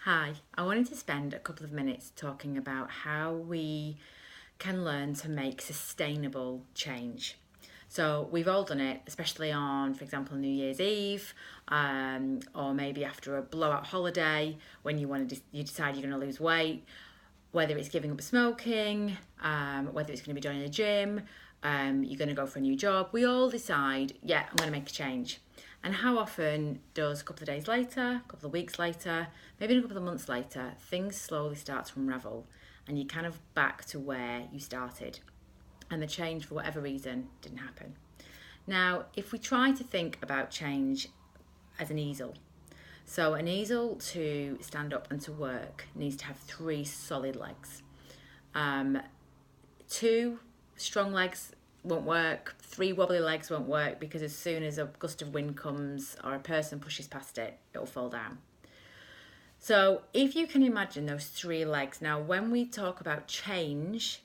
Hi, I wanted to spend a couple of minutes talking about how we can learn to make sustainable change. So, we've all done it, especially on, for example, New Year's Eve, or maybe after a blowout holiday when you decide you're going to lose weight, whether it's giving up smoking, whether it's going to be joining the gym, you're going to go for a new job. We all decide, yeah, I'm going to make a change. And how often does a couple of days later, a couple of weeks later, maybe a couple of months later, things slowly start to unravel and you're kind of back to where you started and the change, for whatever reason, didn't happen. Now, if we try to think about change as an easel, so an easel to stand up and to work needs to have three solid legs. Two strong legs won't work, three wobbly legs won't work, because as soon as a gust of wind comes or a person pushes past it, it'll fall down. So if you can imagine those three legs, now when we talk about change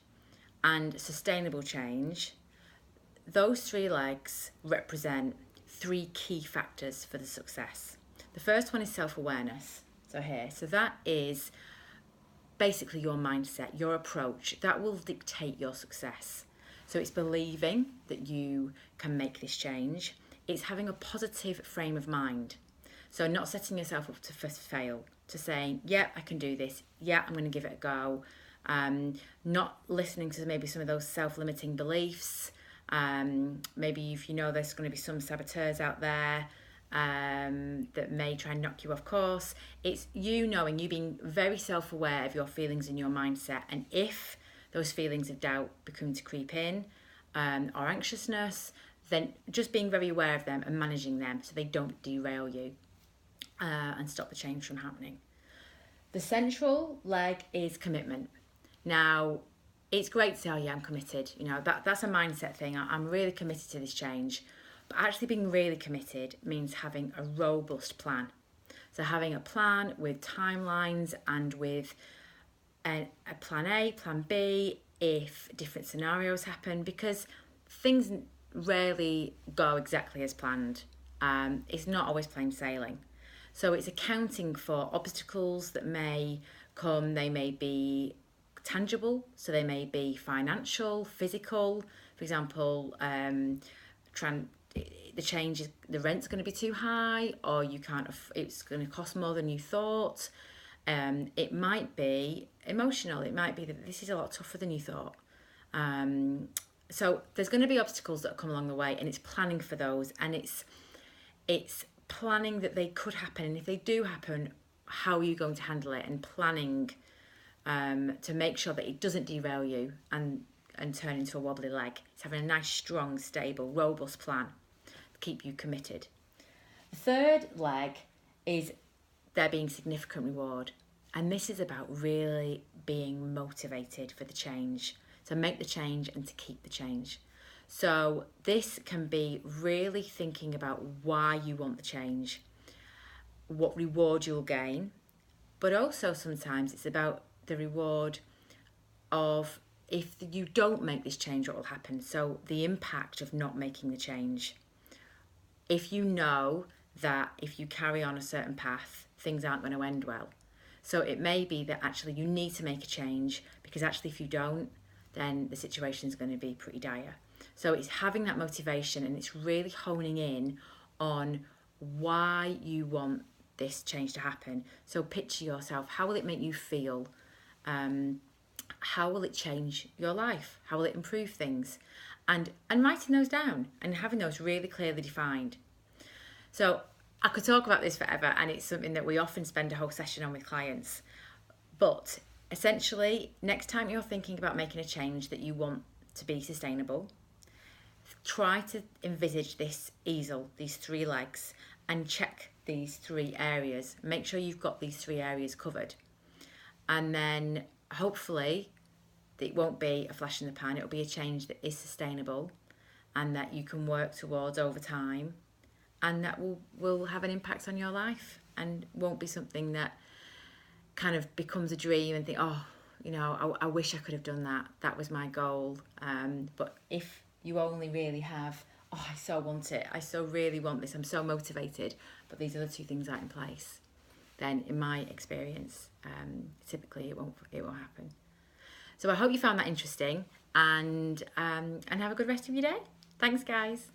and sustainable change, those three legs represent three key factors for the success. The first one is self-awareness. So that is basically your mindset, your approach. That will dictate your success. So it's believing that you can make this change. It's having a positive frame of mind. So not setting yourself up to fail, to saying, yeah, I can do this. Yeah, I'm going to give it a go. Not listening to maybe some of those self-limiting beliefs. Maybe if you know there's going to be some saboteurs out there that may try and knock you off course. It's you knowing, you being very self-aware of your feelings and your mindset. And if those feelings of doubt begin to creep in, or anxiousness, then just being very aware of them and managing them so they don't derail you and stop the change from happening. The central leg is commitment. Now, it's great to say, oh yeah, I'm committed. That's a mindset thing. I'm really committed to this change. But actually being really committed means having a robust plan. So having a plan with timelines and with a plan A, plan B, if different scenarios happen, because things rarely go exactly as planned. It's not always plain sailing. So it's accounting for obstacles that may come. They may be tangible, so they may be financial, physical. For example, the change is the rent's going to be too high, or you can't. It's going to cost more than you thought. It might be emotional. It might be that this is a lot tougher than you thought. So there's going to be obstacles that come along the way, and it's planning for those, and it's planning that they could happen, and if they do happen, how are you going to handle it, and planning to make sure that it doesn't derail you and turn into a wobbly leg. It's having a nice, strong, stable, robust plan to keep you committed. The third leg is there being significant reward. And this is about really being motivated for the change, to make the change and to keep the change. So this can be really thinking about why you want the change, what reward you'll gain, but also sometimes it's about the reward of if you don't make this change, what will happen. So the impact of not making the change. If you know that if you carry on a certain path, things aren't going to end well. So it may be that actually you need to make a change, because actually if you don't, then the situation is going to be pretty dire. So it's having that motivation, and it's really honing in on why you want this change to happen. So picture yourself, how will it make you feel? How will it change your life? How will it improve things? And writing those down and having those really clearly defined. So I could talk about this forever, and it's something that we often spend a whole session on with clients. But essentially, next time you're thinking about making a change that you want to be sustainable, try to envisage this easel, these three legs, and check these three areas. Make sure you've got these three areas covered. And then hopefully it won't be a flash in the pan. It'll be a change that is sustainable and that you can work towards over time, and that will have an impact on your life, and won't be something that kind of becomes a dream and think, oh, I wish I could have done that. That was my goal. But if you only really have, oh, I so want it. I so really want this. I'm so motivated. But these other two things aren't in place. then in my experience, typically it won't happen. So I hope you found that interesting, and have a good rest of your day. Thanks, guys.